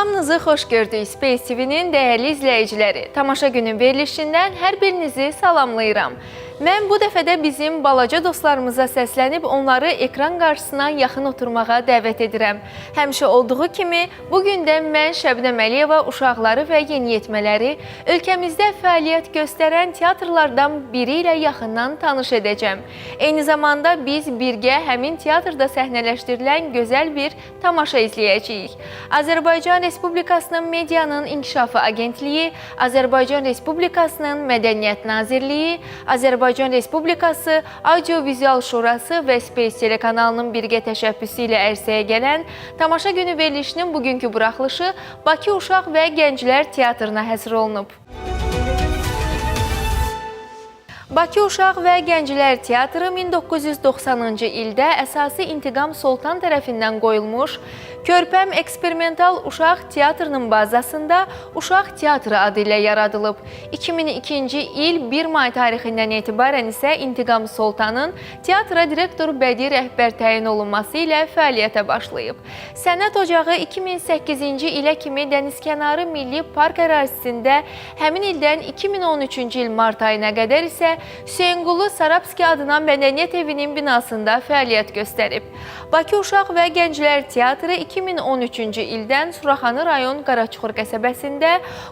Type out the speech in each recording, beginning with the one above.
Hamınızı xoş gördük Space TV-nin dəyərli izləyiciləri. Tamaşa günü verilişindən hər birinizi salamlayıram. Mən bu dəfədə bizim balaca dostlarımıza səslənib onları ekran qarşısına yaxın oturmağa dəvət edirəm. Həmişə olduğu kimi, bugün də mən Şəbnəm Əliyeva uşaqları və yeniyetmələri ölkəmizdə fəaliyyət göstərən teatrlardan biri ilə yaxından tanış edəcəm. Eyni zamanda biz birgə həmin teatrda səhnələşdirilən gözəl bir tamaşa izləyəcəyik. Azərbaycan Respublikasının Medianın İnkişafı Agentliyi, Azərbaycan Respublikasının Mədəniyyət Nazirliyi, Azərbaycan Respublikası Audio-Vizual Şurası və Space telekanalının birgə təşəbbüsü ilə ərsəyə gələn tamaşa günü verilişinin bugünkü buraxılışı Bakı Uşaq və Gənclər Teatrına həsr olunub. Bakı Uşaq və Gənclər Teatrı 1990-cı ildə əsası İntiqam Soltan tərəfindən qoyulmuş Körpəm eksperimental uşaq teatrının bazasında Uşaq Teatrı adı ilə yaradılıb. 2002-ci il 1 may tarixindən etibarən isə İntiqam Soltanın teatra direktor bədii rəhbər təyin olunması ilə fəaliyyətə başlayıb. Sənət Ocağı 2008-ci ilə kimi Dənizkənarı Milli Park ərazisində, həmin ildən 2013-cü il mart ayına qədər isə Hüseynqulu Sarabski adına Mədəniyyət Evinin binasında fəaliyyət göstərib. Bakı Uşaq və Gənclər Teatrı 2013-cü ildən Suraxanı rayon Qaraçuxur qəsəbəsində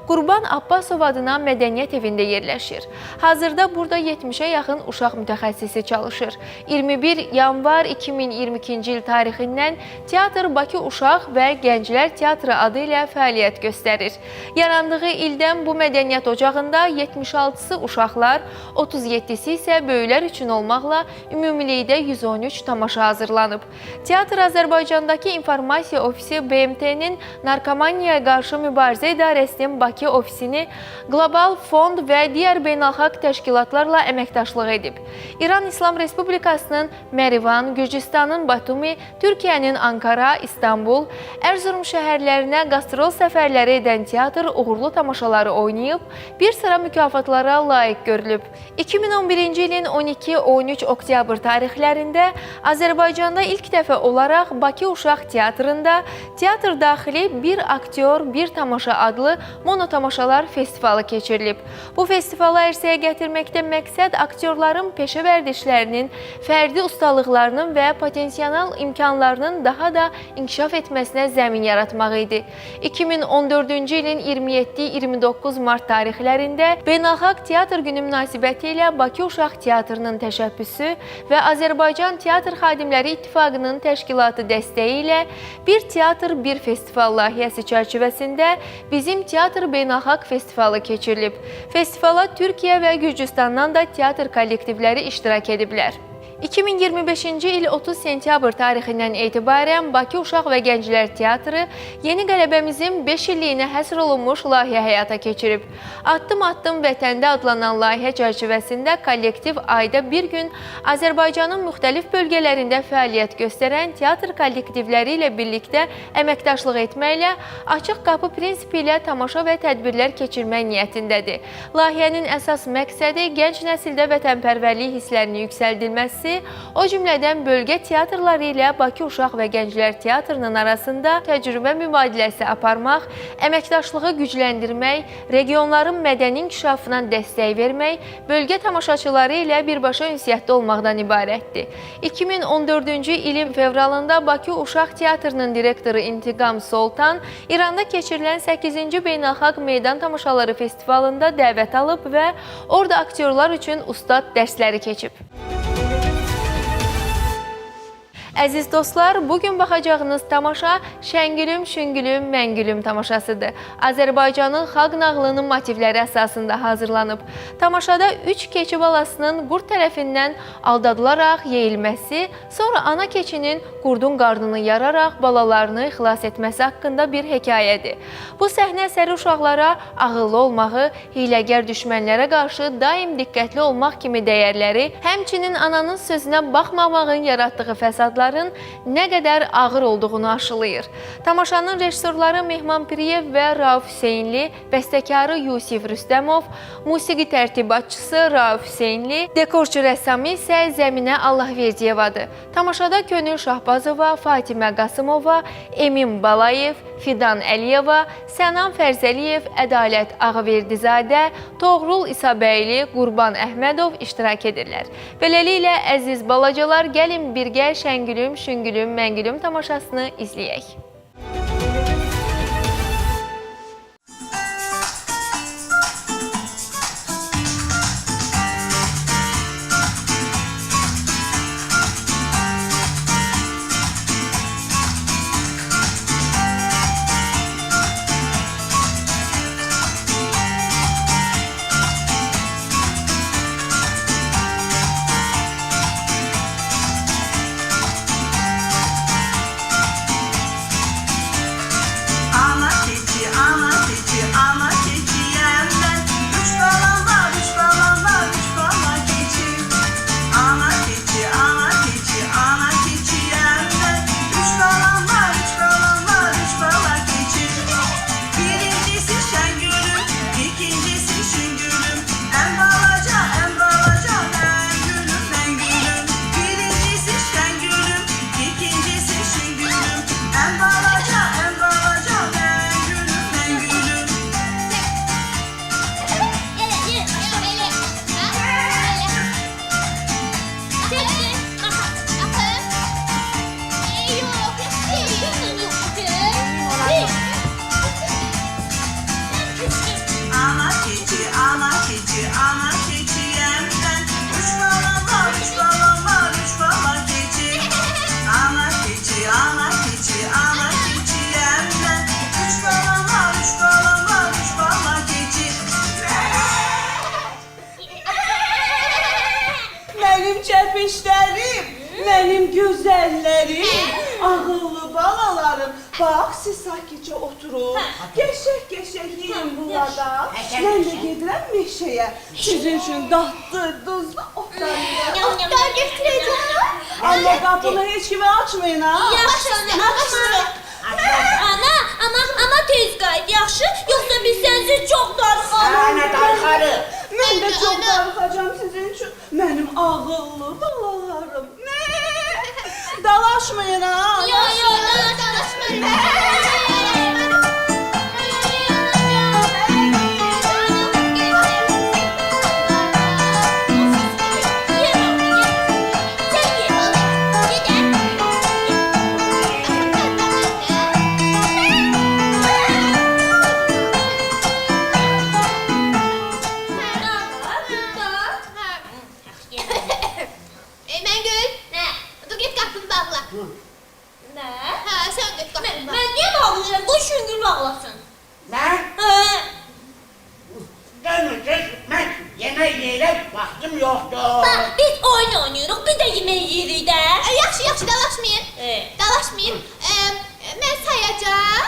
Qurban Abbasov adına Mədəniyyət Evində yerləşir. Hazırda burada 70-ə yaxın uşaq mütəxəssisi çalışır. 21 yanvar 2022-ci il tarixindən teatr Bakı Uşaq və Gənclər Teatrı adı ilə fəaliyyət göstərir. Yarandığı ildən bu mədəniyyət ocağında 76-sı uşaqlar, 37-si isə böyüklər üçün olmaqla ümumilikdə 113 tamaşa hazırlanıb. Teatr Azərbaycandakı İnformasiya Ofisi BMT-nin Narkomaniyaya qarşı mübarizə idarəsinin Bakı ofisini Qlobal Fond və digər beynəlxalq təşkilatlarla əməkdaşlıq edib. İran İslam Respublikasının Mərivan, Gürcüstanın Batumi, Türkiyənin Ankara, İstanbul, Erzurum şəhərlərinə qastrol səfərləri edən teatr uğurlu tamaşaları oynayıb, bir sıra mükafatlara layiq görülüb. 2011-ci ilin 12-13 oktyabr tarixlərində Azərbaycanda ilk dəfə olaraq Bakı Uşaq Teatrında teatr daxili bir aktyor, bir tamaşa adlı monotamaşalar festivalı keçirilib. Bu festivalı ərsəyə gətirməkdə məqsəd aktyorların peşə vərdişlərinin, fərdi ustalıqlarının və potensial imkanlarının daha da inkişaf etməsinə zəmin yaratmaq idi. 2014-cü ilin 27-29 mart tarixlərində Beynəlxalq Teatr Günü münasibəti ilə Bakı Uşaq Teatrının təşəbbüsü və Azərbaycan Teatr Xadimləri İttifaqının təşkilatı dəstəyi ilə Bir Teatr, Bir Festival layihəsi çərçivəsində Bizim Teatr Beynəlxalq Festivalı keçirilib. Festivala Türkiyə və Gürcüstandan da teatr kollektivləri iştirak ediblər. 2025-ci il 30 sentyabr tarixindən etibarən Bakı Uşaq və Gənclər Teatrı yeni qələbəmizin 5 illiyinə həsr olunmuş layihə həyata keçirib. Addım-addım vətəndə adlanan layihə çərçivəsində kollektiv ayda bir gün Azərbaycanın müxtəlif bölgələrində fəaliyyət göstərən teatr kollektivləri ilə birlikdə əməkdaşlıq etməklə açıq qapı prinsipi ilə tamaşa və tədbirlər keçirmək niyyətindədir. Layihənin əsas məqsədi gənc nəsildə vətənpərvərlik hisslərinin yüksəldilməsi, o cümlədən bölgə teatrları ilə Bakı Uşaq və Gənclər Teatrının arasında təcrübə mübadiləsi aparmaq, əməkdaşlığı gücləndirmək, regionların mədəni inkişafına dəstək vermək, bölgə tamaşaçıları ilə birbaşa ünsiyyətdə olmaqdan ibarətdir. 2014-cü ilin fevralında Bakı Uşaq Teatrının direktoru İntiqam Soltan İranda keçirilən 8-ci Beynəlxalq Meydan Tamaşaları Festivalında dəvət alıb və orada aktyorlar üçün ustad dərsləri keçib. Əziz dostlar, bugün baxacağınız tamaşa Şəngülüm, Şüngülüm, Məngülüm tamaşasıdır. Azərbaycanın xalq nağlının motivləri əsasında hazırlanıb. Tamaşada 3 keçi balasının qurd tərəfindən aldadılaraq yeyilməsi, sonra ana keçinin qurdun qarnını yararaq balalarını xilas etməsi haqqında bir hekayədir. Bu səhnə əsəri uşaqlara ağıllı olmağı, hiləgər düşmənlərə qarşı daim diqqətli olmaq kimi dəyərləri, həmçinin ananın sözünə baxmamağın yaratdığı fəsadları adların nə qədər ağır olduğunu aşılayır. Tamaşanın rejissorları Mehman Piriyev və Rauf Hüseynli, bəstəkarı Yusif Rüstəmov, musiqi tərtibatçısı Rauf Hüseynli, dekorçu rəssamı isə Zəminə Allahverdiyevadır. Tamaşada Könül Şahbazova, Fatimə Qasımova, Emin Balayev, Fidan Əliyeva, Sənan Fərzəliyev, Ədalət Ağaverdizadə, Toğrul İsabəyli, Qurban Əhmədov iştirak edirlər. Beləliklə, əziz balacalar, gəlin birgə Şəngülüm, Şüngülüm, Məngülüm tamaşasını izləyək. Mənim gözəllərim, ağıllı balalarım. Bax, siz sakitcə oturun, qəşək-qəşək yiyin bunlarda. Mən də gedirəm meşəyə. Sizin üçün dadlı, duzlu otlar yiyəm. Otlar getirəcəm. Amma qapını heç kimə açmayın, ha? Yaxşı. Ana, amma tez qayıt, yaxşı? Yoxsa biz sənsiz çox darıxarıq. Ana darıxarıq. Mən də çox darıxacam sizin üçün. Mənim ağıllı balalarım. Dalaşmayın, ha? Yox, dalaşmayın. Mən niyə bağlayacağım? Qoy Şüngül bağlasın. Mən? Hə. Canım, mən yemək yeyirəm, vaxtım yoxdur. Biz oyun oynayırıq, bir də yemək yeyirik də. Yaxşı, dalaşmayın. Dalaşmayın. Mən sayacağım.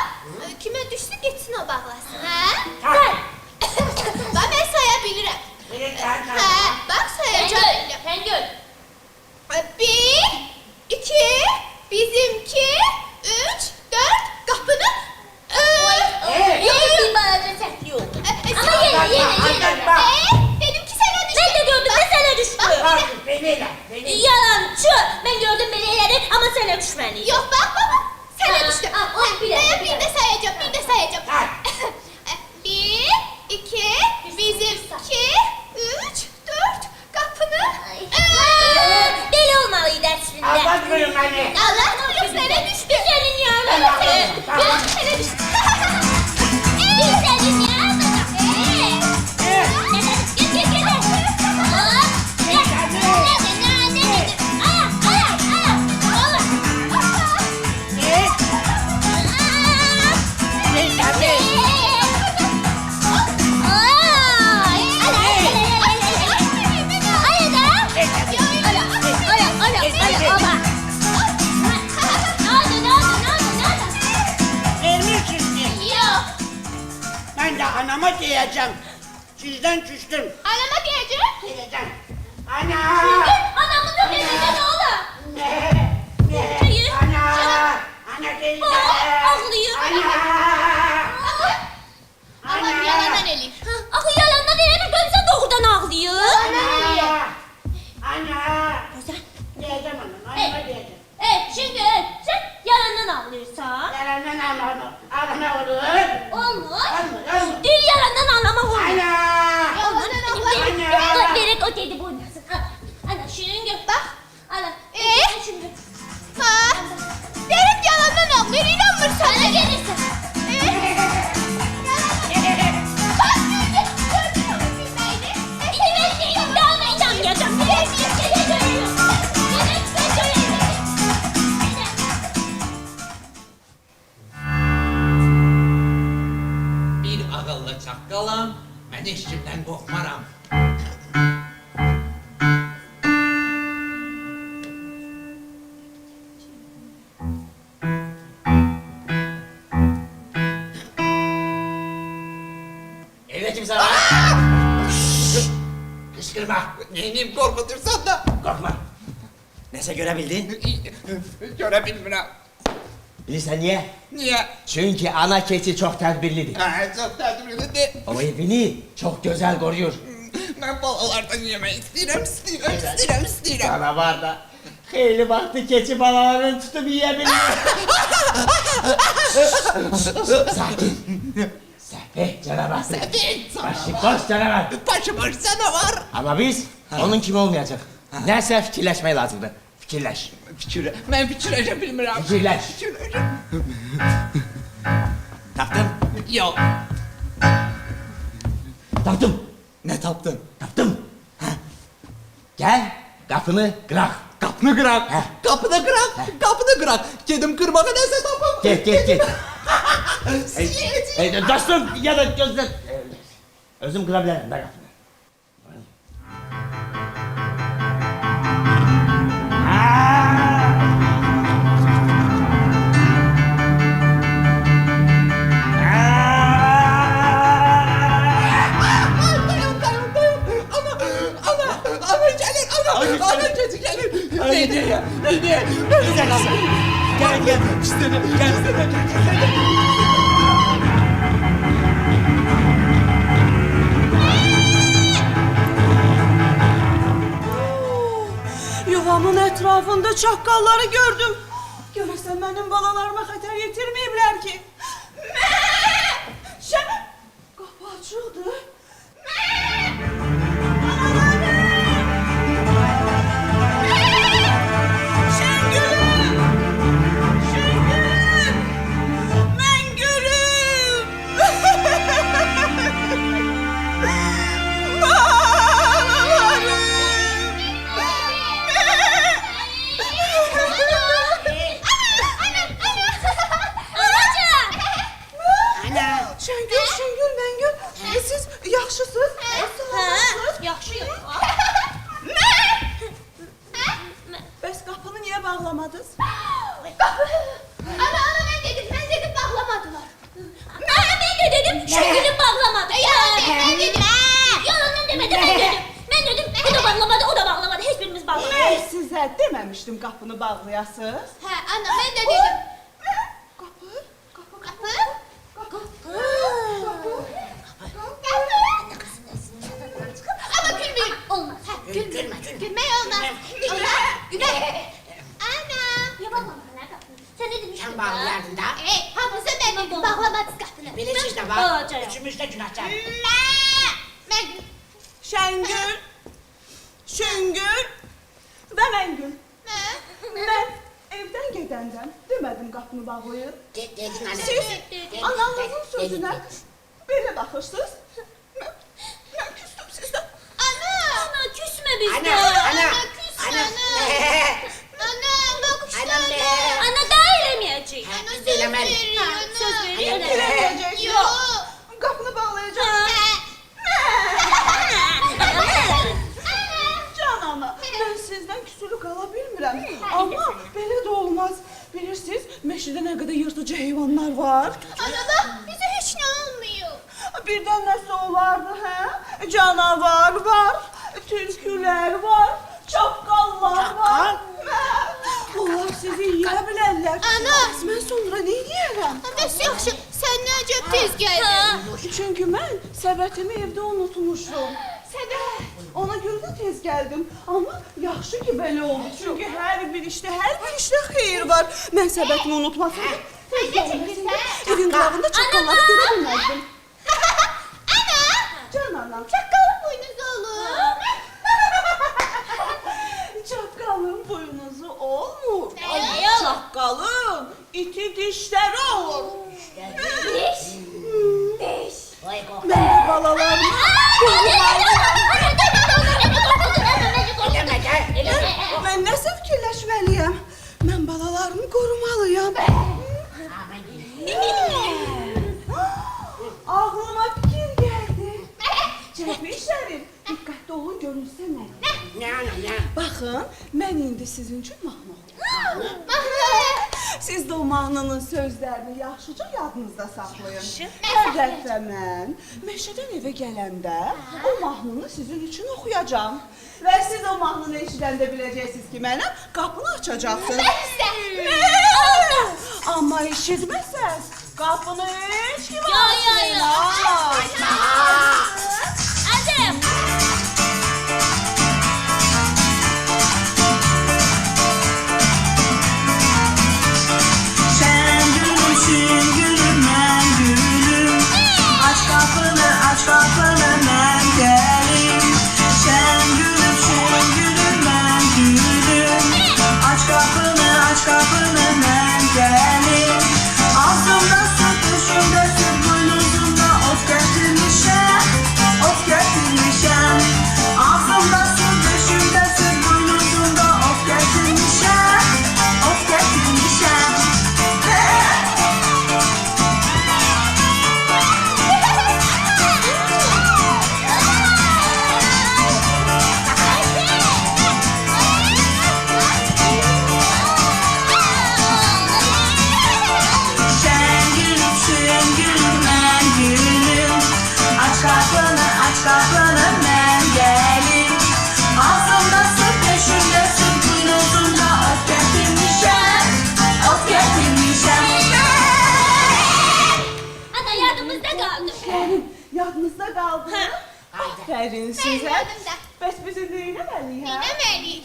Kimə düşsün, getsin o bağlasın, hə? Sən. Bax, mən saya bilirəm. Bilirsən, sən. Hə, bax sayacağım. Şəngül. 1, 2, bizimki, 3, 4, qapını. Yox, bir balaca səhvli oldu. Amma yenə. Benimki sənə düşdü. Mən də gördüm, mən sənə düşdü. Bax, belə. Yalancı. Mən gördüm belə elədi, amma sənə düşməli. Yox, bax, sənə düşdü. Bir də sayacağım. 1, 2, bizimki, 3, 4, qapını. Deli olmalıydı əslində. Azad buyur məni. Allah yox, sənə düşdü. Sənin yanına. Sənə düşdü. Sənin yanına. Ben de anama diyeceğim. Sizden küstüm. Anama diyeceğim. Diyeceğim. Ana! Anamızı demeden oğlum. Hayır. Ana! Ana teyze! Ağlıyor. Ama yalandan elif. Axı yalandan eləmir, görürsən doğrudan ağlayır. Ana! Gözəl. Diyeceğim ona, anama diyeceğim. Şimdi sen yalandan ağlıyorsan. Yalandan ağlama olur. Olmur. Olmur. Dil yalandan ağlamak olmur. Ana! Ana. Verek o dedi boynasın. Ana şunu bak. Ana. Şunu. Ha? Derim yalandan ağlıyor, inanmırsan. Ana gelirsin. Bak gördün mü bilmeydi? İndi ben deyim daha da inanmayacağım. Bir ağıllı çaqqalam, mən heç kimdən qorxmaram. Evdə kimsə var? Qışqırma, neyiniyim qorxutursan da. Korkma. Neyse görebildin. Görə bilmirəm. Bilirsen niye? Niyə? Çünkü ana keçi çok tedbirlidir. Çox tədbirlidir. O evini çok güzel koruyor. Mən balalardan yemək istəyirəm. Canavar da hayli baktı keçi balalarını tutup yiyebiliyor. Sakin. Sefih canavar. Başı boş canavar. Başıboş canavar. Ama biz onun kimi olmayacak. Neyse fikirleşmeyi lazımdır. Fikirleş. Mən fikirləşə bilmirəm. Fikirleş. Taptım. Yox. Taptım. Nə tapdın? Taptım. Ha. Gel kapını kırak. Qapını qıraq. Hə. Qapını qıraq. Gedim qırmağa nəsə tapam. Gel. Dostum ya da gözler. Özüm kırabilirim da kapını. Ana keçi gəlir. Neydi? Gel. Yuvamın etrafında çakkalları gördüm. Görürsen benim balalarıma xətər yetirmeyiblər ki. Kapı açıldı. Şengül, Mengül, siz yaxşısınız? Yaxşıyım. Bəs qapını niye bağlamadınız? Ana ben dedim bağlamadılar. Ben de dedim şu günü bağlamadı. Ben dedim. Yalandan demedim ben dedim. Ben dedim bu da bağlamadı o da bağlamadı. Hiçbirimiz bağlamadı. Ben size dememiştim kapını bağlayasınız. Ha ana ben de dedim. Kapı. Ama gülmeyin. Olmaz. Gülme. Gülmeyin olmaz. Güle. Ana. Ya bağlamadı ne kapını? Sen ne demiştin? Sen bağlayardın da. Hamısı ben dedim bağlamadınız kapını. Bilirsiz de var. Bağlayacağım. Üçümüz de günahkar. Ben Şengül ve Mengül. Ben evden gedenden demedim kapını bağlayın. Dedin anne. Siz ananızın sözüne böyle bakırsınız. Ben küstüm sizden. Ana küsme bizden. Ana. bakışlar. Ana da elemeyecek. Biz de elemeyiz. Söz veriyorum. Gelemeyecek. Yok. Kapını bağlayacağım. Can ana, ben sizden küsülük alabilmirəm. Ama belə de olmaz. Bilirsiniz, meşədə ne kadar yırtıcı hayvanlar var. Ana bak bize hiç ne olmuyor. Birden nasıl olardı ha? Canavar var, türküler var, çapkallar var. Onlar sizi yiyə bilərlər. Ana! Mən sonra nə yeyərəm? Bəs yaxşı, sən nə əcəb tez gəldin? Çünki mən səbətimi evdə unutmuşum. Səbət. Ona görə də tez gəldim. Amma yaxşı ki belə oldu. Çünki hər bir işdə xeyir var. Mən səbətimi unutmasaydım. Tez gəlməsəydim, evin qırağında çaqqalları görə bilməzdim. Ana! Can anam. Çaqqalın boynuzu olur. Çaqqalın boynuzu olmur. Nə olur? Çaqqalın iti dişləri olur. Diş. Diş. Oy qox. Mən bu balalarımı Eləmə də, eləmə. Mən nəsə fikirləşməliyəm. Mən balalarımı qorumalıyam. Ağlıma fikir gəldi. Cəbişlərim, diqqətli olun görünsənə. Nə? Baxın, mən indi sizin üçün mahnı oxuyacağım. Siz də o mahnının sözlərini yaxşıca yadınızda saxlayın. Hər dəfə mən meşədən evə gələndə o mahnını sizin üçün oxuyacağam. Və siz o mahnını eşidəndə biləcəksiniz ki, mənəm qapını açacaqsınız. Amma eşitməsəz, qapını heç kim açmayın. Hadi. Sen gülümsün gülüm ben gülüm. Aç kapını ben gelim. Sen gülümsün gülüm ben gülüm. Aç kapını ben gelim. Ağzımda süt, düşümde süt, boynuzumda ot getirmişem. Ot getirmişem. Ağzımda süt, düşümde süt, boynuzumda ot getirmişem. Ot getirmişem. Sen gülümsün gülüm ben gülüm. Aç kapını ben gelim. Ağzımda süt, peşimde süt, boynuzumda ot getirmişem. Ot getirmişem. Ana yardımımızda kaldı. Yadınızda qaldı? Aferin sizə. yadımda. Bəs biz indi eləməliyik, hə? Eləməliyik.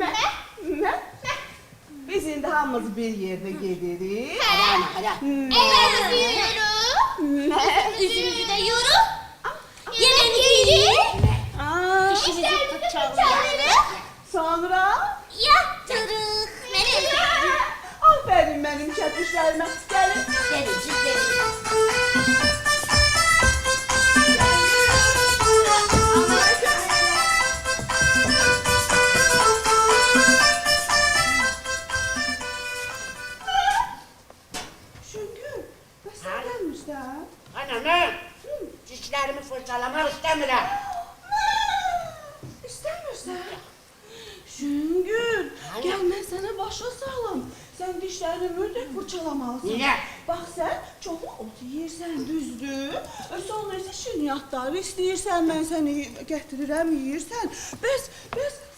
Mən. Biz indi hamımız bir yerdə gedirik. Ellerimizi yuyuyoruz. Yüzümüzü de yürü. Yemeğini yiyin. Aa, Dişlerimizi fırçalarız. sonra? Yatırıq. Aferin mənim çəpişlərimə. Gəlin. Şüngül, bəs sən gəlmişsən? Ana mən dişlərimi fırçalamaq istəmirəm. İstəmirsən? Şüngül, gəl mən sənə başa salım. Sən dişlərini mütləq fırçalamalısın. Niyə? Bax sən çoxlu ot yeyirsən, düzdür? Sonra isə şirniyyatları istəyirsən, mən səni gətirirəm, yeyirsən. Bəs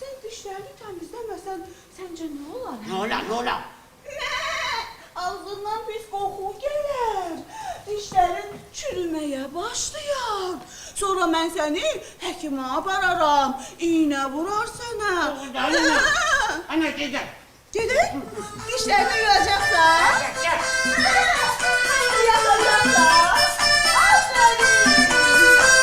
sən dişlərini təmizləməsən, səncə nə olar? Nə olar? Nə? Ağzından pis qoxu gələr. Dişlərin çürüməyə başlayar. Sonra mən səni həkimə apararam. İynə vurar sənə. Ana gedir. Gedək. Dişlərini yuyacaqsan. Yuyacaqsan. Aferin.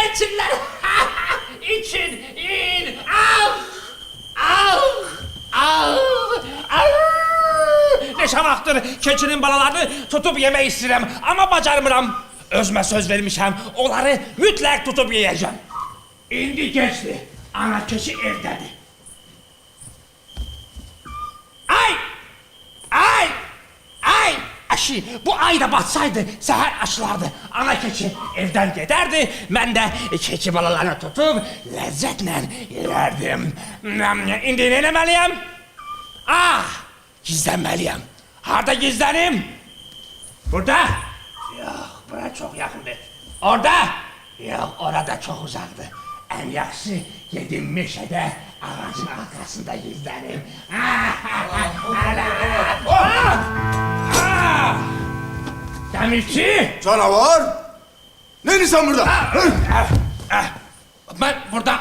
içirlər. İçin, in. Al. Al. Al. Al. Neçə vaxtdır keçinin balalarını tutub yemək istəyirəm, amma bacarmıram. Özümə söz vermişəm, onları mütləq tutub yeyəcəm. İndi keçdi, ana keçi evdədir. Ay! Ay! Ay! Aşı, bu ay da batsaydı, səhər açılardı. Ana keçi evdən gedərdi, mən də keçi balalarını tutub ləzzətlə yeyərdim. İndi nə eləməliyəm? Ah! Gizlənməliyəm. Harda gizlənim? Burada? Yox, bura çox yaxındır. Orada? Yox, orada çox uzaqdır. Ən yaxşı gedim meşədə ağacın arkasında gizlənim. Demirçi! Canavar! Ne insan burada? Ben burada...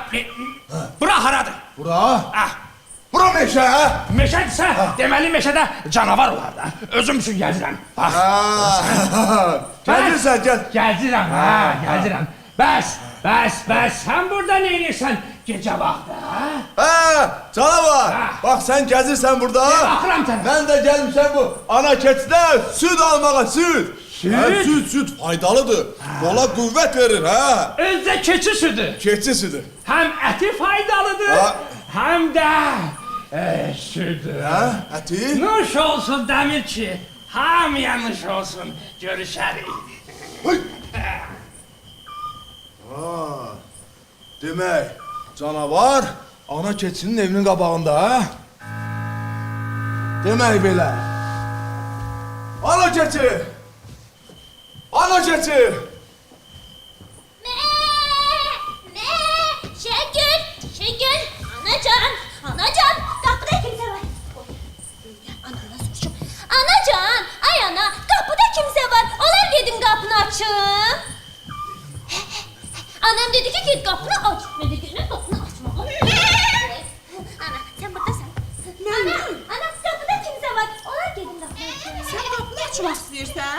Bura haradır? Bura? Ah, Bura meşe ha? meşədirsə, deməli meşədə canavar olar da. Özüm üçün gəzirəm. Bax. Gelirsen gel. Gəzirəm, gəzirəm. Bəs, sən burada neynirsən gecə vaxtı, Canavar! Ha. Bak sen gezirsen burada. Baxıram sənə. Ben de gelmişim bu ana keçiden süt almağa süt. Süt? Ha, süt faydalıdır. Kola kuvvet verir ha. Özdə keçi südü. Keçi sütü. Həm əti faydalıdır, Ha. həm də südü. Ha, eti. Nuş olsun Demirçi, hamıya nuş olsun. Görüşərik. Hıy. Demek canavar ana keçinin evinin qabağında ha? Demek belə. Ana keçi! Ana keçi! Şegül, anacan, kapıda kimse var. Anana soruşum. Anacan, ay ana, kapıda kimse var. Olar dedim kapını açın. Anam dedi ki git kapını aç. Ben de dedim kapını açma. Ana, sen buradasın. Ana, kapıda kimse var. Olar dedim kapını açın. Sen kapını açmak istiyorsan?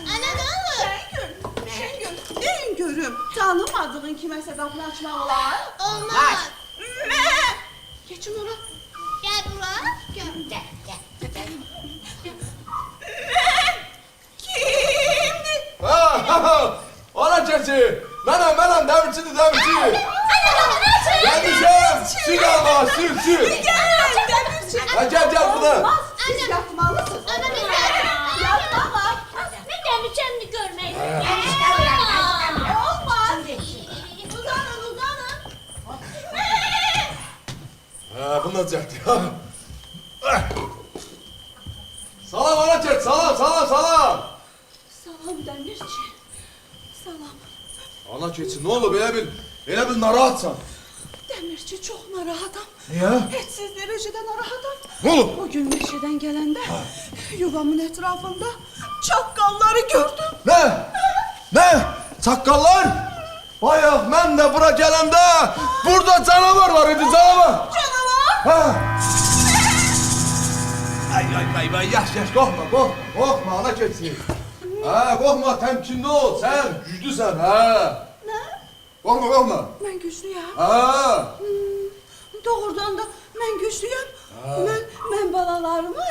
Ana ne olur? Şengül, deyin görüm. Tanımadığın kimese kapını açmak olar? Olmaz. Geçin ona. Gel buraya. Gel. Kimdi? Ana keçi! Mənəm, Demirçidir, Demirçi! Ana kapını açın. Gelmişim! Süt almağa, süt! Gel Demirci. Ha, gel burada! Olmaz. Siz yatmalısınız. Ana bir tane. Yatmalar. Ben Demirçen'i görmeyi Olmaz. Uzanın. Ha, bu necədir ya? Salam ana keçi, salam! Salam Demirci. Salam. Ana keçi, ne olub? Elə bil narahatsan. Demirci çok narahatam. Niye? Etsiz derecede narahatam. Ne olub? Bugün meşeden gelende yuvamın etrafında çakkalları gördüm. Ne? Çakkallar? Bayaq mən də bura gələndə burada canavar var idi, canavar! Canavar. Ha! Ay, yaş, qorxma, ana keçi. Ha, qorxma, təmkinli ol, sən güclüsən, ha! Ne? Qorxma. Ben güçlüyüm. Ha! Doğrudan da ben güçlüyüm. Ben balalarımı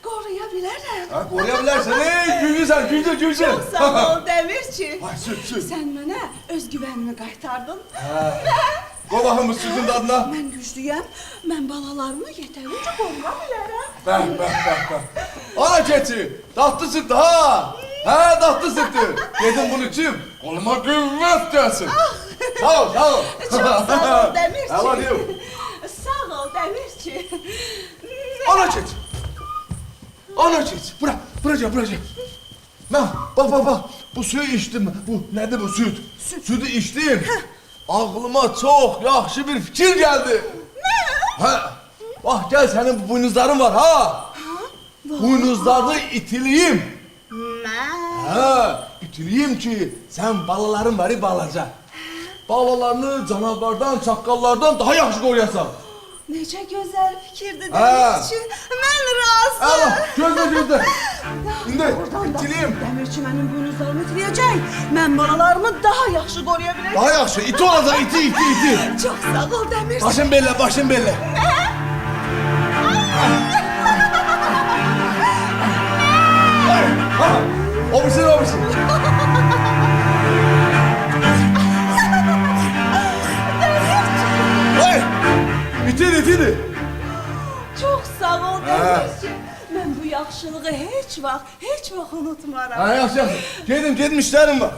koruyabilirim. Ha, qoruya bilərsən, güclüsən, güclü. Sağ ol Demirci. Ay, süt. Sen bana özgüvenimi qaytardın. Qoy baxın bu sütün dadına. Ben güçlüyüm. Ben balalarımı yeterince koruyabilirim. Bəh. Ana keçi, tatlı sütdür, ha! Ha, tatlı sütdür. Dedim bunu içim, qoluma qüvvət gəlsin. Sağ ol. Çok sağ ol Demirci. Allah deyim. Sağ ol Demirci. Ana keçi, bura gel. Mən, bak, bu suyu içdim. Bu, nədir bu süt? Sütü içdim. Ağlıma çok yaxşı bir fikir geldi. Ne? Ha, bak gel senin bu buynuzların var ha. Buynuzlarını itileyim. Ha, itileyim ki sen balaların var balaca. Balalarını canavardan, çakkallardan daha yaxşı koruyasan. Necə gözəl fikirdir Ha. Dəmirçi. Mən razı. Allah, gözlə. İndi itileyim. Dəmirçi mənim buynuzlarımı itiləyəcək. Mən balalarımı daha yaxşı qoruya biləcəm. Daha yaxşı, iti olacaq, iti. Çox sağ ol Dəmirçi. Başın bellə. O bilsin. Ay, itir. Çox sağ ol Dəmirçi. Mən bu yaxşılığı heç vaxt unutmaram. Ha, yaxşı. Gedim, işlərim var.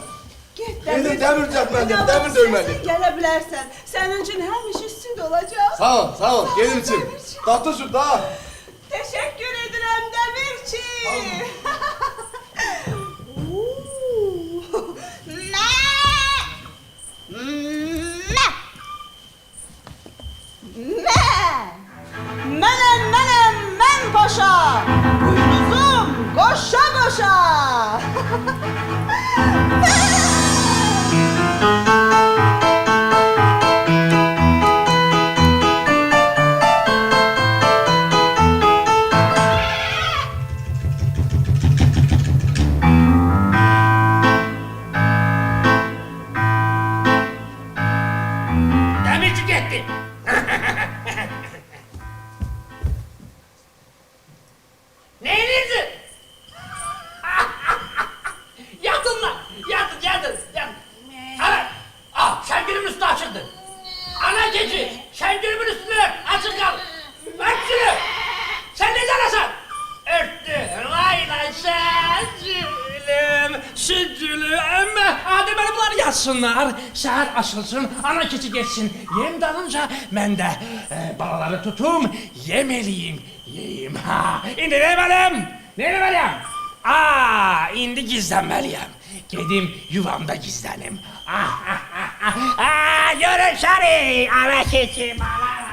Get Gedim, dəmir düzəltməliyəm, dəmir döyməliyim. Sən gələ bilərsən. Sənin üçün həmişə süd olacaq. Sağ ol, gedim. Tatlı süt, daha. Teşekkür ederim Demirçi. Mənim paşa. Buynuzum koşa. Demirci gitti. Neyinizi? Yatın lan. Yatın. Evet. Şengülümün üstü açıldı. Ana keçi. Şengülümün üstüne açık kal. Ört şunu. Sen ne zannedersin? Örttü. Vay lan şengülüm. Sütülü ama hadi beni bunlar yatsınlar. Seher açılsın, ana keçi geçsin. Yem dalınca ben de balaları tutum, yemeliyim, yiyeyim. İndi neremeliyim? İndi gizlenmeliyim. Gedim yuvamda gizlenim. Görüşürüz, ana keçi balalar.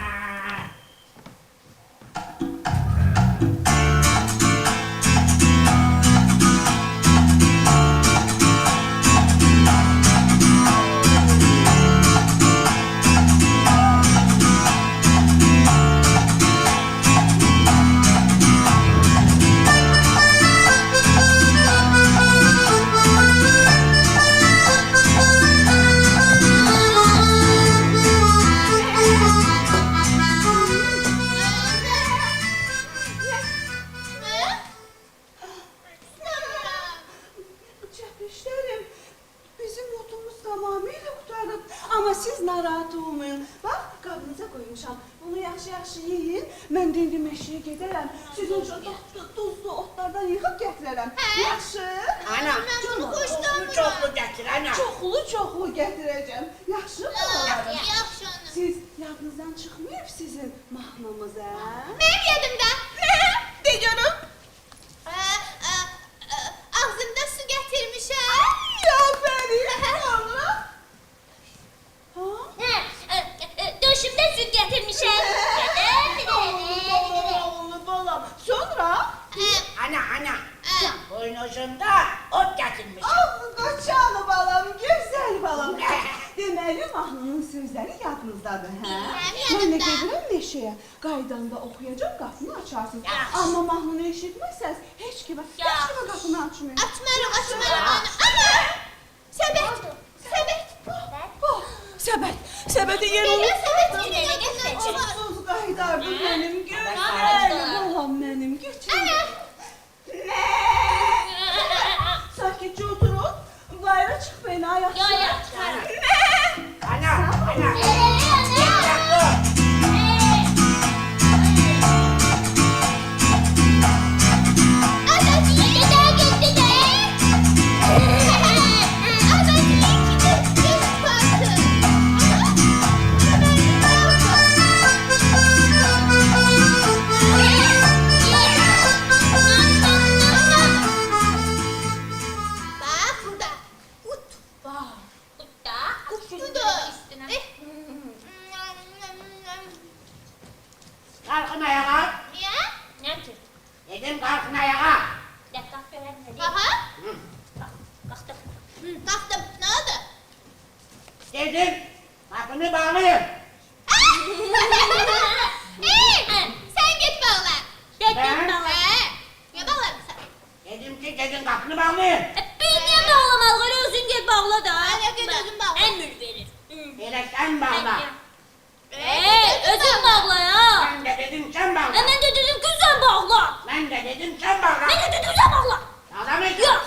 Çepişlerim, bizim notumuz tamamıyla kurtardım. Ama siz narahat olmayın. Bak, kabınıza koymuşam. Bunu yaxşı yiyin. Ben de indi meşeye giderim. Sizin için tuzlu otlardan yıkıp getireceğim. Yaxşı. Ana, Canım, çoxlu getir ana. Çoxlu getireceğim. Yaxşı mı? Yaxşı ana. Siz yadınızdan çıkmıyor sizin mahnamız ha? Benim yadımda. De canım. Ağzımda su getirmişəm. Ya benim sonra. Ha? Döşümdə süt gətirmişəm. Oğlum balam. Sonra? Ana. Boynuzunda ot getirmiş. Ah, koçalı balam, güzel balam. Deməli mahnının sözləri yadınızdadır, hə? Mən də gedirəm meşəyə. Qaydanda oxuyacam, qapını açarsınız. Amma mahnını eşitməsəz, heç kimə qapını açmayın. Açmarım ana. Ana! Səbət. Səbətə yer olur. Səbət getirəcəm. Onsuz qaydardır mənim gözəl balam mənim, götür. Sakitcə oturun, bayra çıxmayın, ayaq çıxarın. Ana. Kalkın ayağa. Nə ki? Dedim kalkın ayağa. Qalx görək nə deyir. Aha. Qalxdım. Qalxdım. Nə oldu? Dedim kapını bağlayın. bağlayın. Ben niye bağlamalı? Öyle özün gel bağla da. Ana, gel özün bağla. Emir verir. Gerek sen bağla. Özün bağla ya. Ben de dedim sen bağla. Ben de dedim ki sen bağla. Ben de dedim sen bağla. Ben de dedim sen bağla. Bağlamayın. Yok.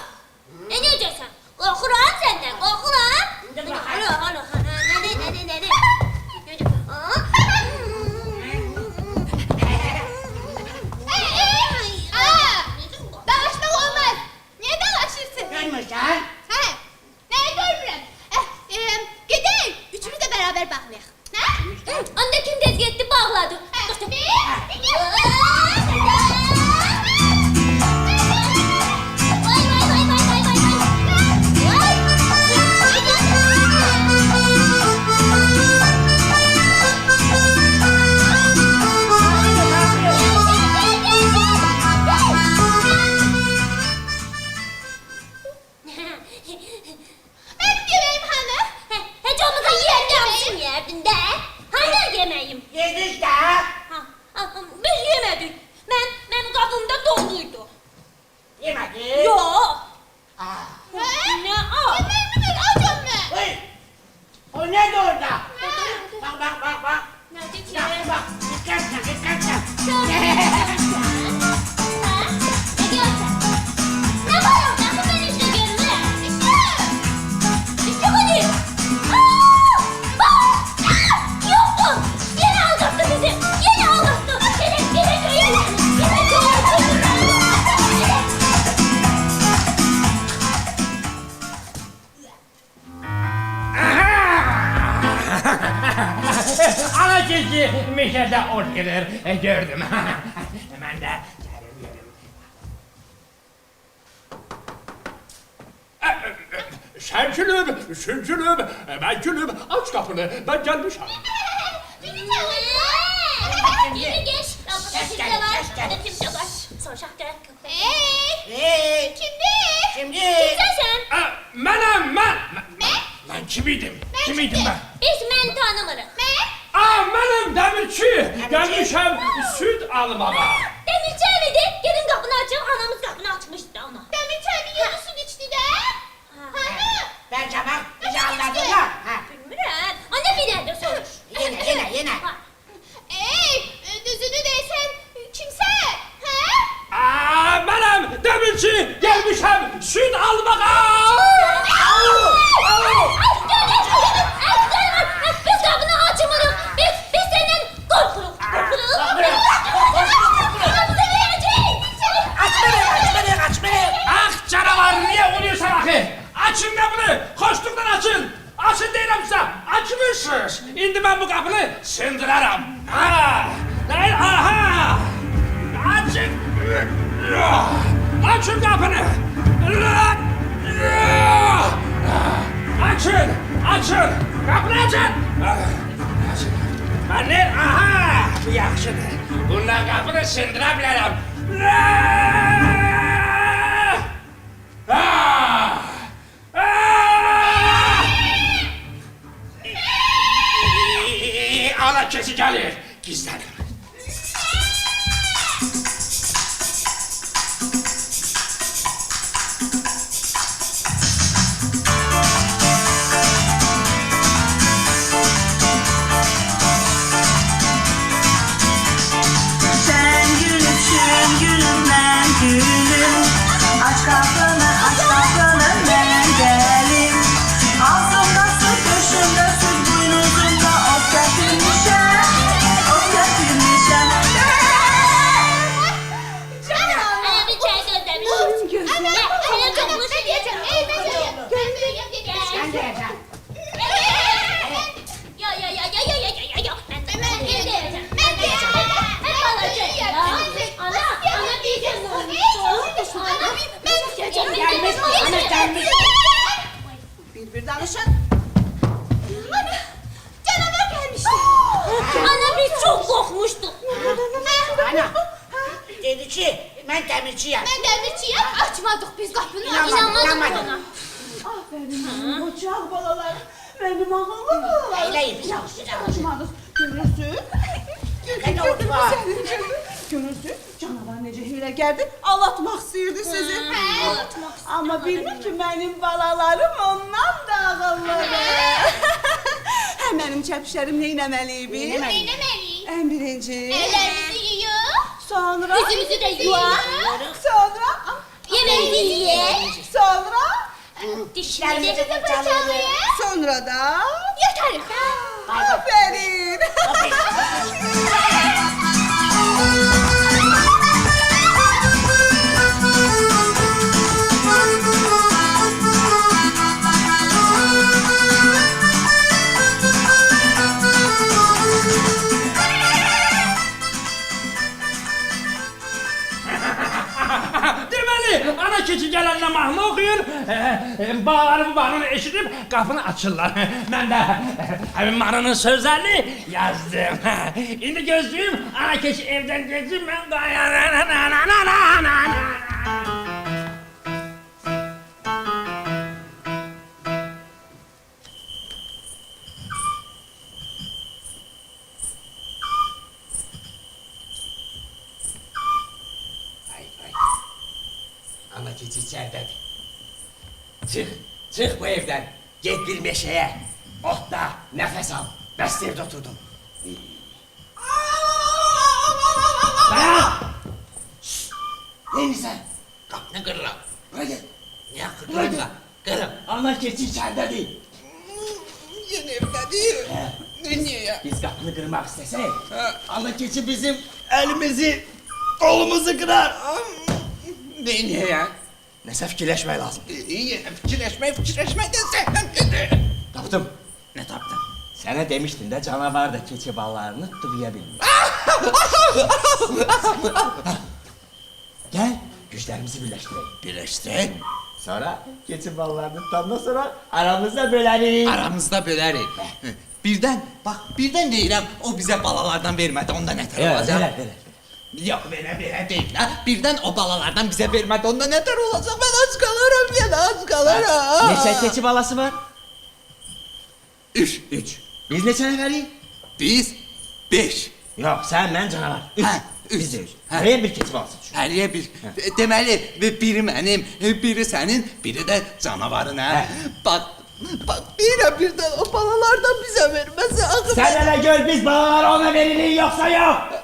Ne diyeceksin? Korkuram senden, korkuram. Şimdi bak. Alo. Ne? Dalaşmak olmaz. Niye dalaşırsın? Görmüşsen. He? Neyi görmürəm? Gedək, üçümüz də bərabər bağlayaq. Hə? Onda kim tez gitti bağladı. Mənim yeməğim hanı? Heç olmasa yiyeceğim yerdin de. Hani yemeğim? Yedik de. Biz yemedik. Benim kapımda doluydu. Yemedi. Yok. Hə? Ne o? Yeməğimi ver, acam mən. Oy. O ne de orada? Bak. Nerede ki? Bak. Dikkat. Ne diyorsun? Ne var orada? Ben işte görürüm. İşte hadi. Yoktu. Yine aldattı bizi. Yine aldattı. Yine köyüne. Ana keçi meşədə ot gedir, gördüm. Mən də gəlim. Sen gülüm, ben gülüm, aç kapını, ben gelmişim. Yürü geç. Kapıda kimse var. Kapıda kimse var. Soracak gerek yok. Hey. Şimdi. Kimsen sen? Ben kimiydim ben? Biz men tanımırız. Benim demirçi, gelmişim süt almaya. Demirci evidi. Gelin kapını açın. Anamız kapını açmıştı ona. Dəmir çayını yarısını içdi də. Hanı? Bence bak bizi anladın mı? Ha. Bilmirəm. Anne bir nerede soruş. Yine. Düzünü deysən, kimsən? Hə? Benim demirçi, gelmişim süt almaya. Biz kapını açmırıq. Biz senin korkuluk. Açmayın. Ah canavar, niye oluyorsun akı? Açın kapını, koştuktan açın. Açın deyirəm sizə, açmışsınız. İndi ben bu kapını sındırarım. Aha! Açın! Açın kapını! Açın! Kapını açın! Ben aha! Bu yaxşıdır. Bundan kapını sındıra bilərəm. Ana keçi gəlir. Gizlənin. Sen gülümsün gülümden gülüm. Aç kapını ben gelim. Ağzımda süt, göğsümde süt, boynuzumda ot getirmişem. Bir çay gözlemiş. Senin kokmuş. Ben diyeceğim. Ben diyeceğim. Ben de yiyeceğim. Ya. Ben diyeceğim. Hep alacak. Ana diyeceğim. Gelmiş. Bir danışın. Canavar gelmişti. Ana biz çok korkmuştuk. Ana. Dedi ki ben demirçiyim. Ben demirçiyim. Açmadık biz kapını. İnanmadık İnanmadım. ona. Aferin uçak balalarım. Benim akıllı balalarım. Eyleyin biz alışacağız. Açmadınız. Görürsün. Ne oldu var? Senin canın. Görürsün, canavar necə hiləgərdir, aldatmaq istəyirdi sizi. Amma bilmir ki, mənim balalarım ondan da ağıllıdır. Həm mənim çəpişlərim neynəməliyik biz? Neynəməliyik? Ən birinci. Əllərimizi yuyuq. Sonra. Üzümüzü də yuyuq. Sonra. Yeməğimizi yeyək. Sonra. Dişlərimizi fırçalayıq. Sonra da. Yatarıq. Aferin. Deməli, ana keçi gələndə mahnı oxuyur, bağları bu mahnını eşidib qapını açırlar. Mən də həmin mahnının sözlərini yazdım. İndi gözlüyüm, ana keçi evdən geçsin, mən Ana keçi içərdədir. Çıx bu evdən. Get bir meşəyə. Otda nəfəs al. Bəs evdə oturdum. Dayan! Neymişsən? Qapını qırıram. Bura gel. Niyə qırıram? Qırım. Ana keçi içərdədir. Yeni evdedir. Niye ya? Biz qapını qırmaq istəsək, ana keçi bizim əlimizi, qolumuzu qırar. Niye ya? Nəsə fikirləşmək lazım. İyi, fikirləşməkdən səhəm. Tapdım. Ne tapdın? Sənə demişdim də canavar da keçi ballarını tutduya bilmir. Gel, güçlərimizi birləşdirək. Birləşdirək. Sonra keçi ballarını tutandan sonra aramızda bölərik. Aramızda bölərik. Birdən deyirəm, o bizə balalardan vermədi, onda nətər olacaq? Verər. Yox, belə deyil ha. Birdən o balalardan bizə vermədi, onda nətər olacaq? Mən aç qalarım, yenə aç qalarım. Neçə keçi balası var? 3. Biz neçə nəfərik? Biz 5. Yox, sən, mən, canavar. Hə, Biz də 3. Hərəyə bir keçi balası düşür. Həriyə bir. Deməli, biri mənim, biri sənin, biri də canavarın, hə? Bax, deyirəm birdən o balalardan bizə verməsə axı. Sən hələ gör biz balaları ona veririk yoxsa yox.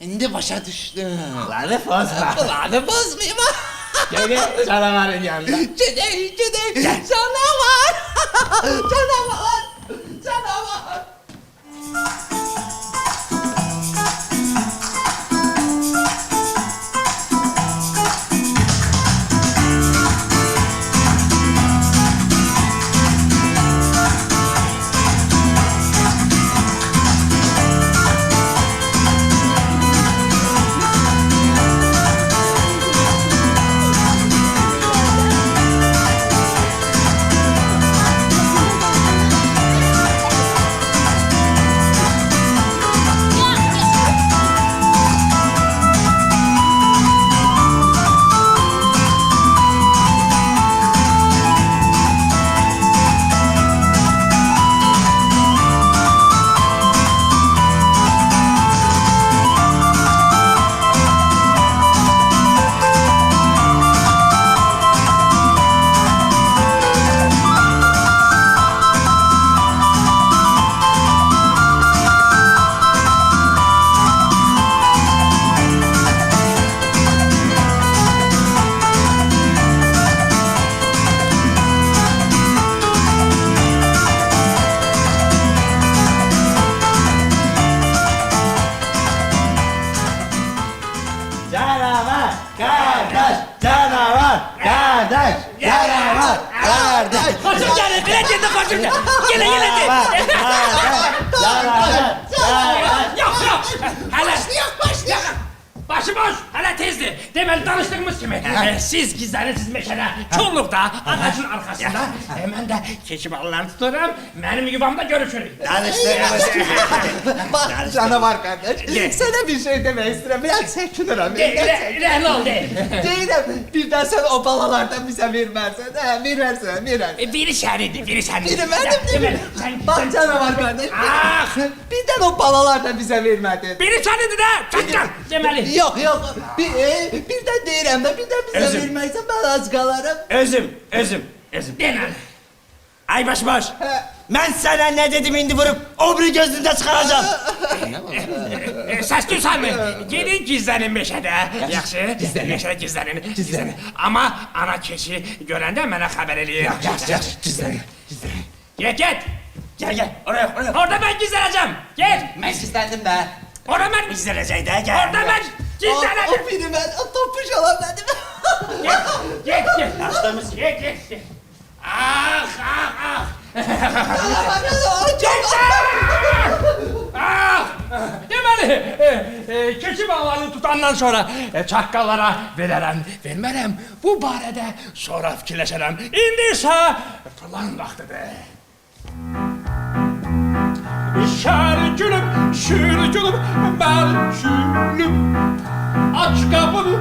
İndi başa düşdüm. Bunları bozma. Bunları bozmayayım. Gel canavarın yanına. Gedək. Canavar. Canavar. Koşun gelin, bilet koşun. Gelin. Yok. Hele. Başlayaq. Başı boş, hala tezdi. Deməli danışdığımız kimi, siz gizlənirsiniz meşədə, çolluqda, ağacın arkasında. Mən də keçi balalarını tuturam, mənim yuvamda görüşürük. Bak canavar kardeş, sana bir şey demek istedim. Ben çekinirim. Rəhli ol, deyil. Değilim, birden sen o balalardan bize vermezsen. Verersen. Biri sənindir, biri sənindir. Biri benim. Bak canavar kardeş. Ah! Birden o balalardan bize vermedin. Biri sənindir də, çatcan, deməli. Yok. Birden değilim de birden bize Özüm. vermezsen ben az kalarım. Özüm. Deməli. Ay baş. Ben sana ne dedim indi vurup obri gözünden çıkaracağım. Səs duysanmı? Gelin gizlənin meşədə. Yaxşı? Meşədə gizlənin. Amma ana keçi görəndə mənə xəbər eləyin. Yaxşı, gizlənin. Get. Gel, oraya. Orada mən gizlənəcəm. Get. Ben sizdendim de. Orada mən Gizlenecek de gel. Orada mən gizlənəcəm. O biri ben, o topuş olan benim. Get. Yaşlarımız. Get. Ah. Deməli, keçi balalarını tutandan sonra çaqqallara vermərəm. Bu barədə sonra fikirləşərəm. İndi isə plan vaxtıdır. Şər gülüm, mən gülüm. Aç qapını,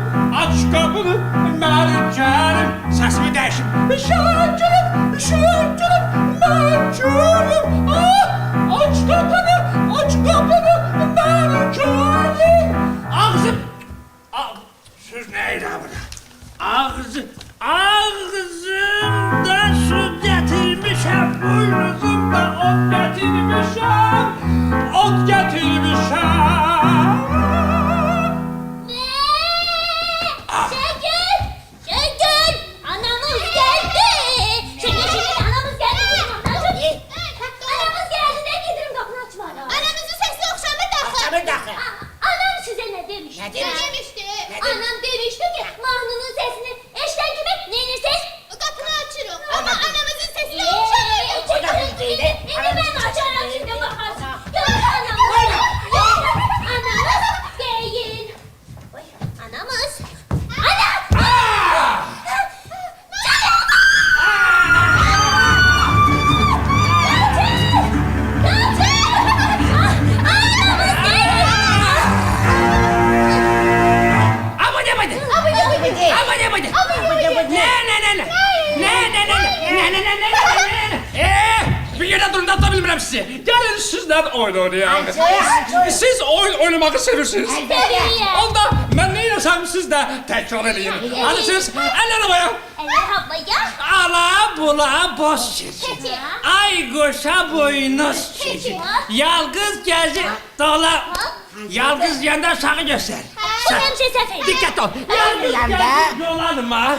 mən gəlim. Səsimi dəyişim. Şər gülüm, mən gülüm. Aç qapını, mən gəlim. Ağzım... Söz neydi burada? Ağzımda su getirmişəm, buynuzumda ot getirmişəm. Şengül! Anamız geldi! Şengül, anamız geldi! Anamız geldi de getirin kapını açma. Anamızın sesi okşamı daxil. Anam size ne demiş? Ne demişti? Anam demişti ki mahnının sesini eşten gibi neyinirsiniz? Kapını açırım. Ama anamızın sesini okşamıyor. Şimdi ben açarım şimdi bakarsın. Gör anamız. Anamız değil. Oy, anamız. Anam! Bir yere durun da bilmirəm sizi. Gəlin sizlə oyun oynayaq. Siz oyun oynamayı sevirsiniz. Onda mən nə eləsəm siz də təkrar eləyin. Hadi siz əllər havaya. Eller havaya. Ala bula boz keçi. Ay qoşa boynuz keçi. Yalqız gəzi dola. Yalqız yanda sağı göstər. Hemşe Sefer. Dikkat ol. Yalqız gəzi dolanma.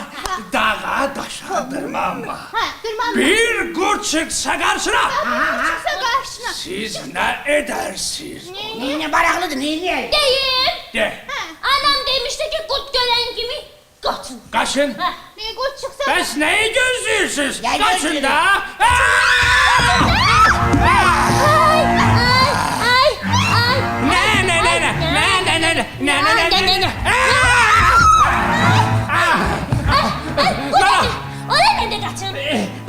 Dağa daşa dırmanma. Bir qurt çıxsa qarşına. Çıksa karşına. Siz nə edərsiniz? Ne baraklıdır, ne? Deyim. De. Anam demişti ki kurt gören gibi kaçın. Qaçın. Bir kurt çıksa Bəs nəyi gözləyirsiniz? Gəl, Qaçın gözləyirik. da. Ay. Oraya nerede kaçın?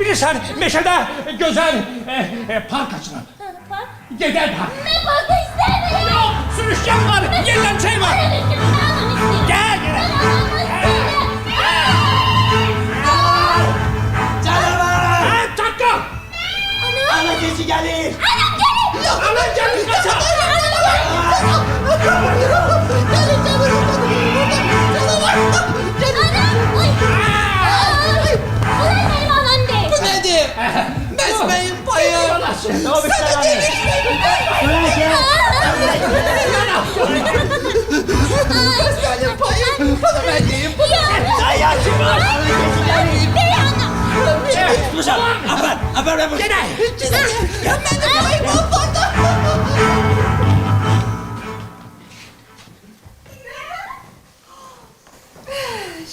Bilirsən, meşədə gözəl park açılır. Park. Gedək park. Ne parkı istemiyorum. Yox, sürüşkən var, yerləncək var. Gəl. Canavar! Çaqqal. Ana keçi gelir. Ana gəl, qaçaq. Bu nedir? Mesmeğin payı. Sana demiştim. Mesmeğin payı. Bana verdiğin bu. Ayağı çıkar. Ana keçi gelir. Dursan, apar. Ya benim payım orada.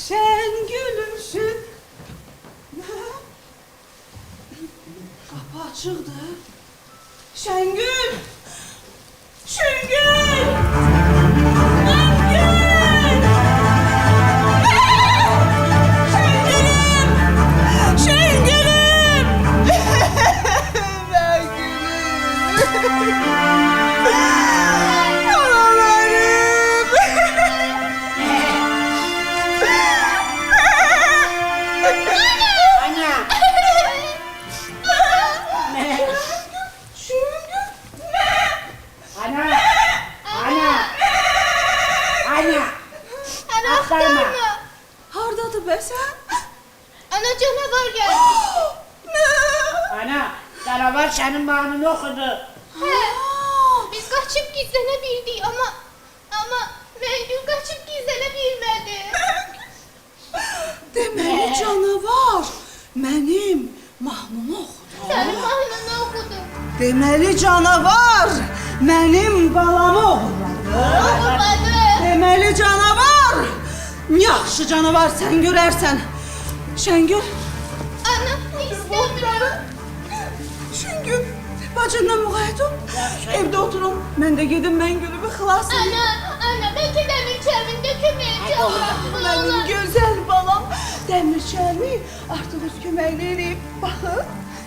Şengül'ümsün. Ne? Kapı açıldı. Şengül! Şengül! Şengül! Ana canavar geldi. Ana, canavar senin mahnını okudu. He. Biz kaçıp gizlenebildik ama Mengül kaçıp gizlenebilmedi. Deməli canavar mənim mahnımı oxudu. Senin mahnını okudu. Deməli canavar mənim balamı oğurladı. Okumadı. Deməli canavar. Yaxşı canavar sən görərsən. Şəngül. Ana istemiyorum. Şəngül. Bacınla müğayət ol. Evdə oturun. Mən də gedim Məngülümü xilas edeyim. Ana belki demir çelmin dökülmeyeceğim. Mənim gözəl balam. Dəmir çəlmi artıq öz köməyini eləyib. Baxın.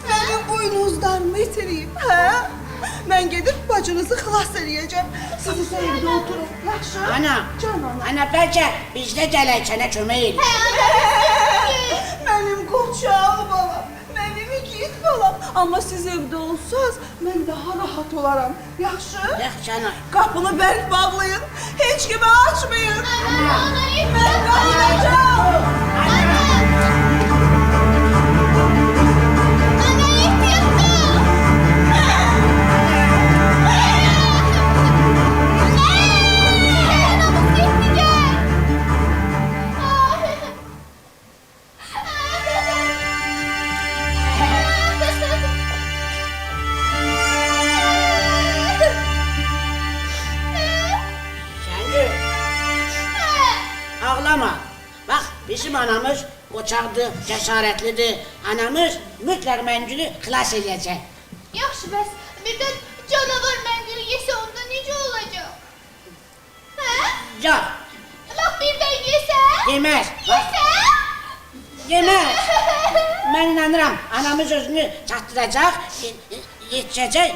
Mənim buynuzlarımı itireyim. Hə? Mən gedib bacınızı xilas eləyəcəm. Siz isə evdə oturun. Yaxşı? Ana, Canım. ana bəlkə biz də gələk sənə kömək edik. Mənim qoçaq balam. Mənim igid balam. Amma siz evdə olsanız mən daha rahat olaram. Yaxşı? Yaxşı ana. Qapını bərk bağlayın. Heç kimə açmayın. Ana Mən qalacağım. Şengül, ağlama. Bak bizim anamız qoçaqdır, cəsarətlidir. Anamız mütləq Məngülü xilas edəcək. Yaxşı bəs birdən canavar Məngülü yesə onda necə olacaq? Hə? Yox, Laf birdən yesə? deməz. Bax, deməz. Mən inanıram, anamız özünü çatdıracaq, yetişəcək,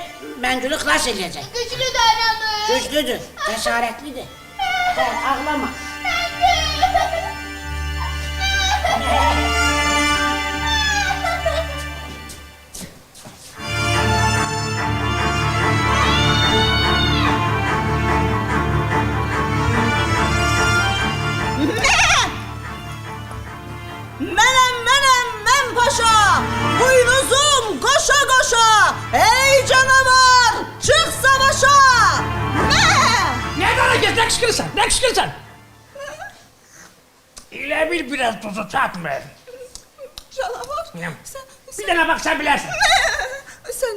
Məngülü xilas edəcək. Güclü davranır. Güclüdür, cəsarətlidir. Sən ağlama. Mən paşa. Buynuzum qoşa qoşa. Ey canavar, çıx savaşa. Ne hareket, ne kışkırırsan, ne kışkırırsan? İle bil biraz tuzu tatma. Canavar. Ya. Sen Bir tane bak sen bilersin. Sen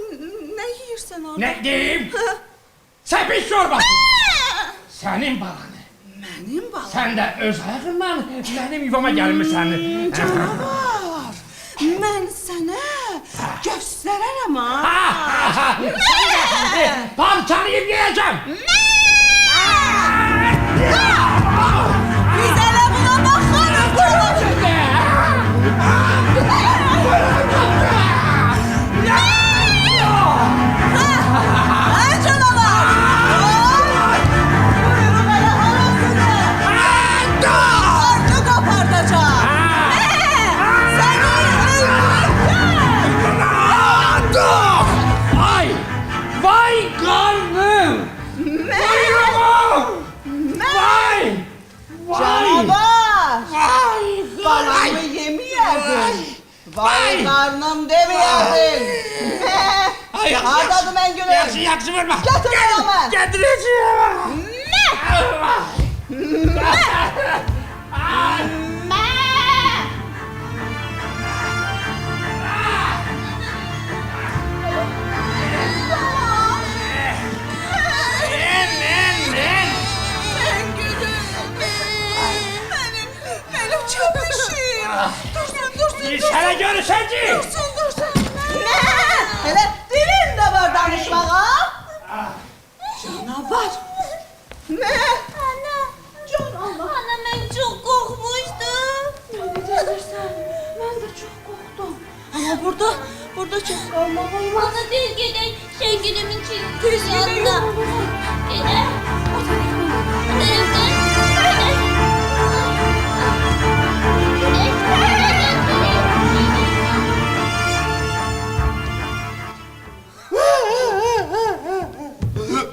ne yiyirsən orada? Ne diyeyim? Sen bir çorbası. Senin balanı. Mənim balam. Sen de öz ayağından benim yuvama gelmişsin. Canavar. Mən sənə göstərərəm ha. Sen de parçalayıp yiyeceğim. Biz elə buna baxarıq. Ay canavar. Buyurun elə arasını. Arka kapardacaq. Səni öldürəcəm. Ay! Vay karnım! Buyurun! Vay! Vay! Canavar. Vay! Balamı yeməyərdin. Vay qarnım deməyərdin. Ay, Hardadır Məngülüm? Yaxşı, yaxşı vurma. Gətir balamı. Getireceğim. Benim çöpüşüm. Dursun. Sana görüşeceğiz. Dursun. Ne? Hele dilin de var danışmağa. Canavar. Ne? Ana. Canavar. Ana ben çok korkmuştum. Ne diyeceksin? Ben de çok korktum. Ama burada çok kalmak olmaz. Ana tez gidelim Şengül'ümün Tez yanına. gidelim. Gidelim. O taraftan. Gidelim.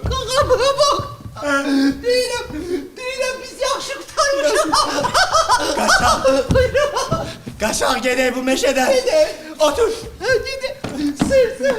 Kakabına bak. Değilim biz yaxşı qutarmışıq. Qaçaq. Qaşaq gedək bu meşədən. Otur. Sır.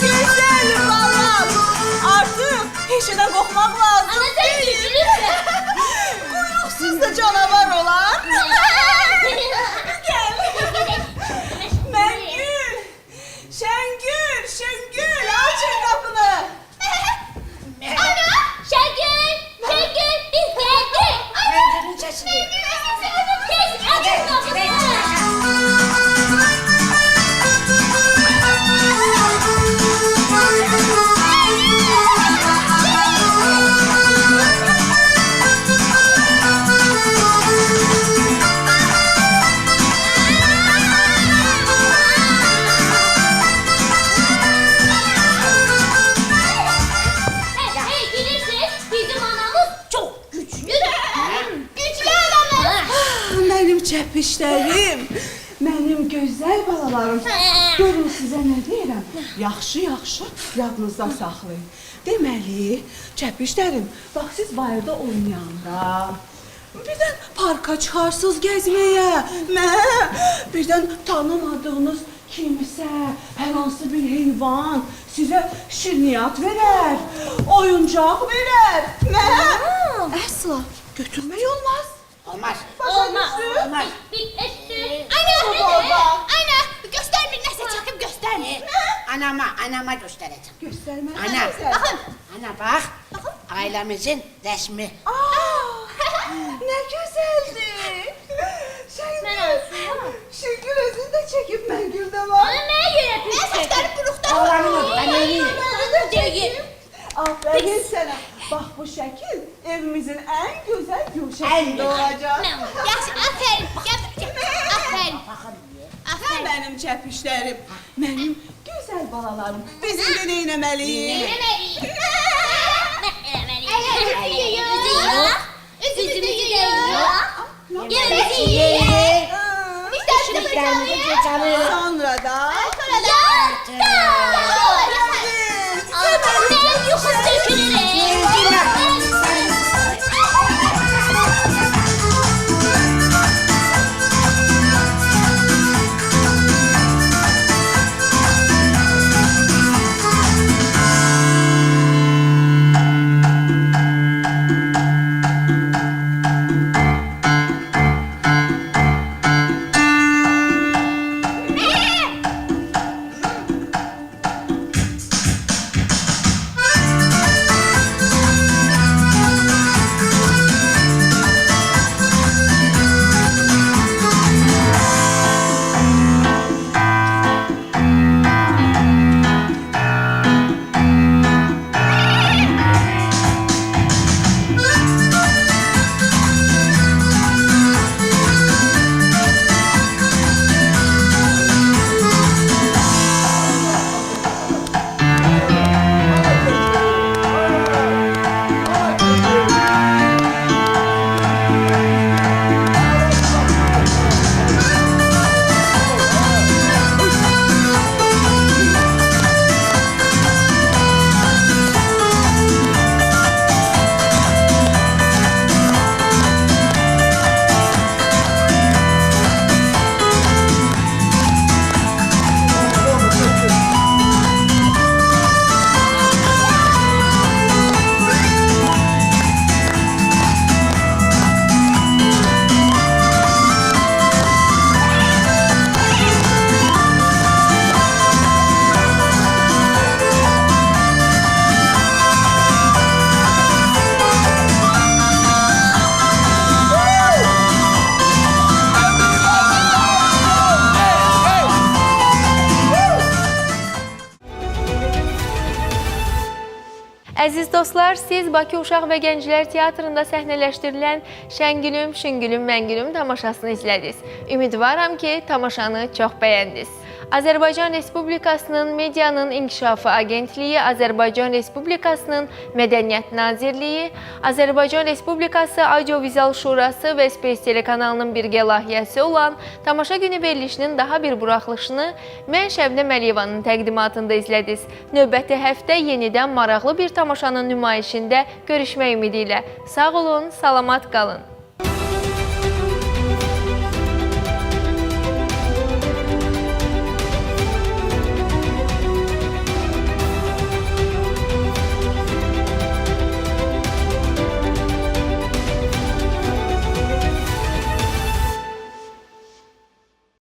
Güzel balam. Artık peşinden kokmak lazım. Ana sen gülürsen. Kuyruksuz da canavar olan. Gel. Mengül. Şengül. Açın kapını. Ana! Şengül! Şengül! Biz geldik! Mengül'ün sesini. Biz açın kapıyı! Hey bilirsiniz bizim anamız çok güçlüdür. Güçlü anamız. Benim çepişlerim. Benim güzel balalarım. Görün sizə nə deyirəm. Yaxşı yadınızda saxlayın. Deməli, çəpişlərim, bax siz bayırda oynayanda birdən parka çıxarsınız gəzməyə. Birdən tanımadığınız kimsə, hər hansı bir heyvan sizə şirniyyat verər, oyuncaq verər. Əsla götürmək olmaz. Olmaz. Olmaz. Olmaz. Ana, göstermir nəsə çəkib göstermir. Anama göstereceğim. Göstərmək Ana. Baxın. Ana bak. Ailemizin resmi. Ne güzeldi. Şengül özünü de çekip Mengül'de var. Saçları buruqda. Oğlanın anneyi. Aferin sana. Bak bu şekil evimizin en güzel gülşesinde olacak. Yaxşı, aferin. Aferin. Sen benim çepişlerim, benim güzel balalarım. Bizim de neylemeliyiz? Üzümüzü yiyor. Gözümüzü İyi. yiyor. İşlerimizi geçelim. Sonra da... Ben yukarı dökülürüm. Əziz dostlar, siz Bakı Uşaq və Gənclər Teatrında səhnələşdirilən Şəngülüm, Şüngülüm, Məngülüm tamaşasını izlədiniz. Ümidvaram ki, tamaşanı çox bəyəndiniz. Azərbaycan Respublikasının Medianın İnkişafı Agentliyi, Azərbaycan Respublikasının Mədəniyyət Nazirliyi, Azərbaycan Respublikası Audiovizual Şurası və Space telekanalının birgə layihəsi olan Tamaşa Günü verilişinin daha bir buraxılışını mən Şəbnəm Əliyevanın təqdimatında izlədiniz. Növbəti həftə yenidən maraqlı bir tamaşanın nümayişində görüşmək ümidi ilə. Sağ olun, salamat qalın.